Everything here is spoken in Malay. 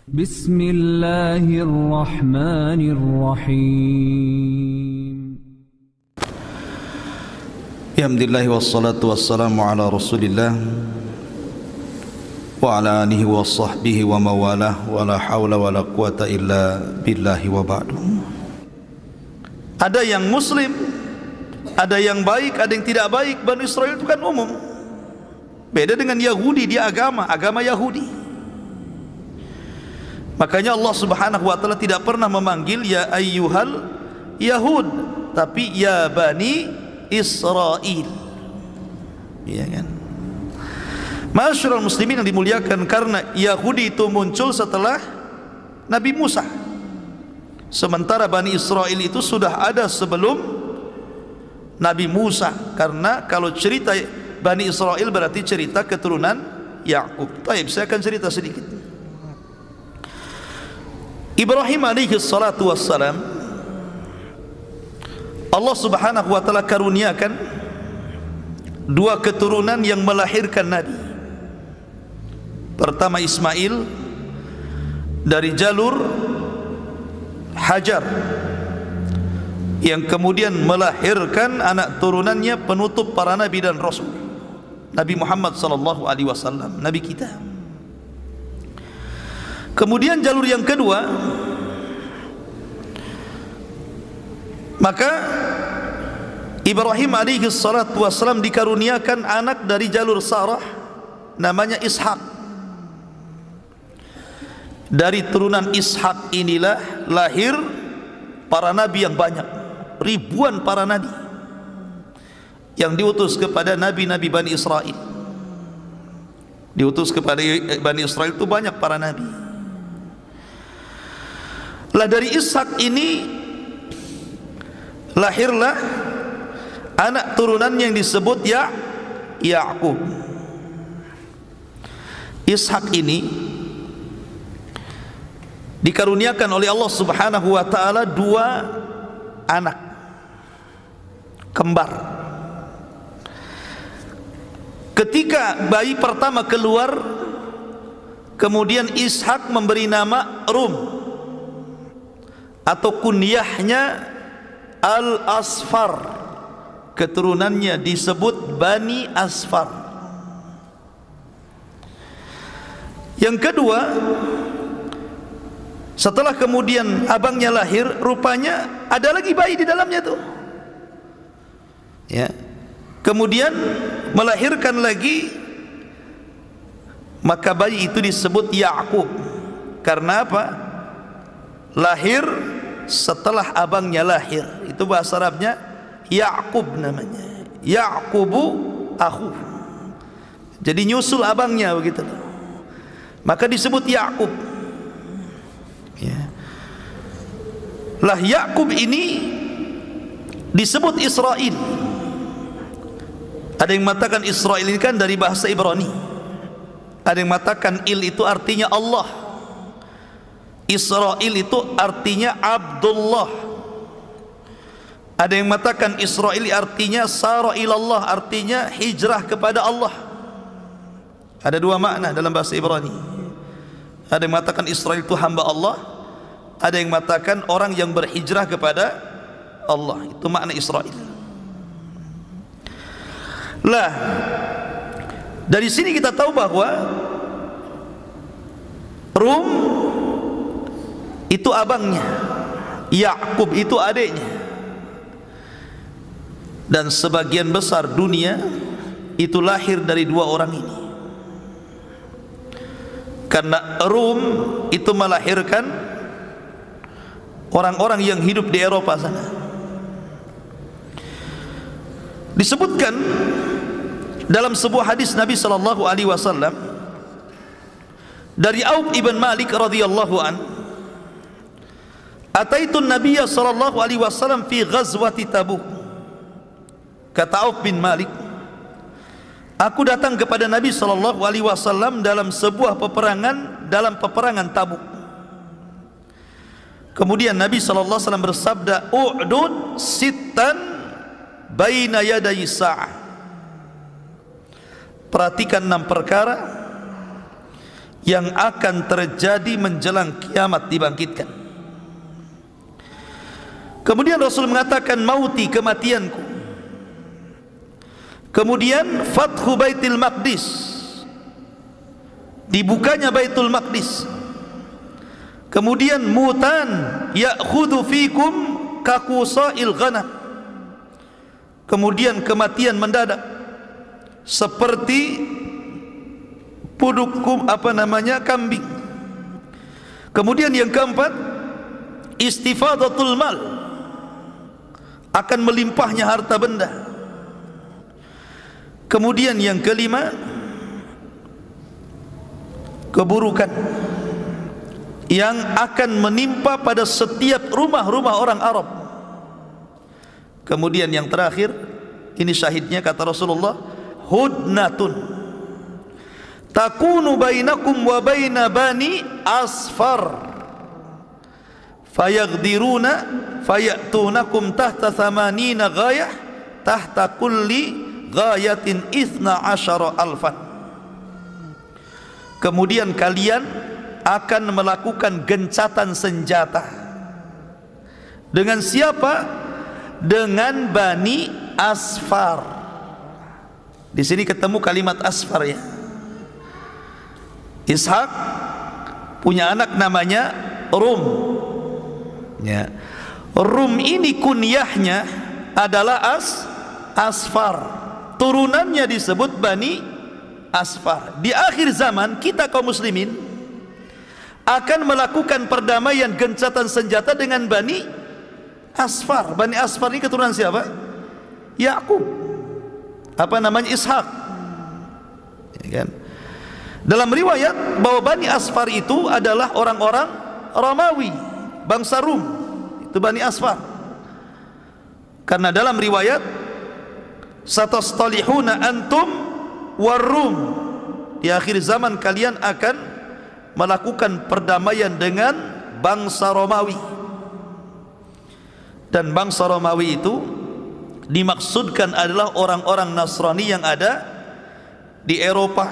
Bismillahirrahmanirrahim. Alhamdulillah wassalatu wassalamu ala Rasulillah wa ala alihi wa sahbihi wa mawalah wa la hawla wa la quwata illa billahi wa ba'du. Ada yang muslim, ada yang baik, ada yang tidak baik. Bani Israel itu kan umum. Beda dengan Yahudi, dia agama Yahudi. Makanya Allah Subhanahu wa taala tidak pernah memanggil ya ayyuhal Yahud, tapi ya Bani Israel. Iya kan? Masyarul muslimin yang dimuliakan, karena Yahudi itu muncul setelah Nabi Musa, sementara Bani Israel itu sudah ada sebelum Nabi Musa. Karena kalau cerita Bani Israel berarti cerita keturunan Yakub. Baik, saya akan cerita sedikit. Ibrahim alaihi salatu wassalam, Allah Subhanahu wa taala karuniakan dua keturunan yang melahirkan Nabi. Pertama Ismail dari jalur Hajar, yang kemudian melahirkan anak turunannya penutup para nabi dan rasul, Nabi Muhammad sallallahu alaihi wasallam, nabi kita. Kemudian jalur yang kedua, maka Ibrahim alaihi salatu wassalam dikaruniakan anak dari jalur Sarah, namanya Ishak. Dari turunan Ishak inilah lahir para nabi yang banyak, ribuan para nabi yang diutus kepada nabi-nabi Bani Israel. Diutus kepada Bani Israel itu banyak para nabi. Lah dari Ishak ini lahirlah anak turunan yang disebut Yakub. Ishak ini dikaruniakan oleh Allah Subhanahu wa taala dua anak kembar. Ketika bayi pertama keluar, kemudian Ishak memberi nama Rum, atau kunyahnya Al-Asfar, keturunannya disebut Bani Asfar. Yang kedua, setelah kemudian abangnya lahir, rupanya ada lagi bayi di dalamnya tuh, ya. Kemudian melahirkan lagi, maka bayi itu disebut Yakub. Karena apa? Lahir setelah abangnya lahir. Itu bahasa Arabnya Yakub namanya. Yakubu akhu. Jadi nyusul abangnya begitu. Maka disebut Yakub. Ya. Lah Yakub ini disebut Israel. Ada yang mengatakan Israel ini kan dari bahasa Ibrani. Ada yang mengatakan il itu artinya Allah. Israel itu artinya Abdullah. Ada yang mengatakan Israel artinya sara ilallah, artinya hijrah kepada Allah. Ada dua makna dalam bahasa Ibrani. Ada yang mengatakan Israel itu hamba Allah, ada yang mengatakan orang yang berhijrah kepada Allah. Itu makna Israel. Lah, dari sini kita tahu bahwa Rum itu abangnya, Yakub itu adiknya. Dan sebagian besar dunia itu lahir dari dua orang ini. Karena Rum itu melahirkan orang-orang yang hidup di Eropa sana. Disebutkan dalam sebuah hadis Nabi sallallahu alaihi wasallam dari Auf ibn Malik radhiyallahu an, "Ataitu an-nabiyya sallallahu alaihi wasallam fi ghazwati Tabuk." Kata Auf bin Malik, aku datang kepada Nabi sallallahu alaihi wasallam dalam sebuah peperangan, dalam peperangan Tabuk. Kemudian Nabi sallallahu alaihi wasallam bersabda, "U'dud sittan baina yaday sa'ah." Perhatikan 6 perkara yang akan terjadi menjelang kiamat dibangkitkan. Kemudian Rasul mengatakan mauti, kematianku. Kemudian fathu Baitul Maqdis, dibukanya Baitul Maqdis. Kemudian mutan ya'khudhu fikum kaqusail ghanam. Kemudian kematian mendadak seperti pudukum kambing. Kemudian yang keempat, istifadatul mal, akan melimpahnya harta benda. Kemudian yang kelima, keburukan yang akan menimpa pada setiap rumah-rumah orang Arab. Kemudian yang terakhir, ini syahidnya kata Rasulullah, hudnatun takunu bainakum wa baina bani asfar fayaqdiruna fayatunakum tahta thamanina ghayah tahta kulli ghayatin 12 alfan. Kemudian kalian akan melakukan gencatan senjata. Dengan siapa? Dengan Bani Asfar. Di sini ketemu kalimat Asfar ya. Ishak punya anak namanya Rum. Ya. Rum ini kunyahnya adalah Asfar. Turunannya disebut Bani Asfar. Di akhir zaman kita kaum muslimin akan melakukan perdamaian gencatan senjata dengan Bani Asfar. Bani Asfar ini keturunan siapa? Yakub. Ishak. Ya kan? Dalam riwayat bahwa Bani Asfar itu adalah orang-orang Romawi, bangsa Rum. Itu Bani Asfar. Karena dalam riwayat satastalihuna antum warum, di akhir zaman kalian akan melakukan perdamaian dengan bangsa Romawi. Dan bangsa Romawi itu dimaksudkan adalah orang-orang Nasrani yang ada di Eropa,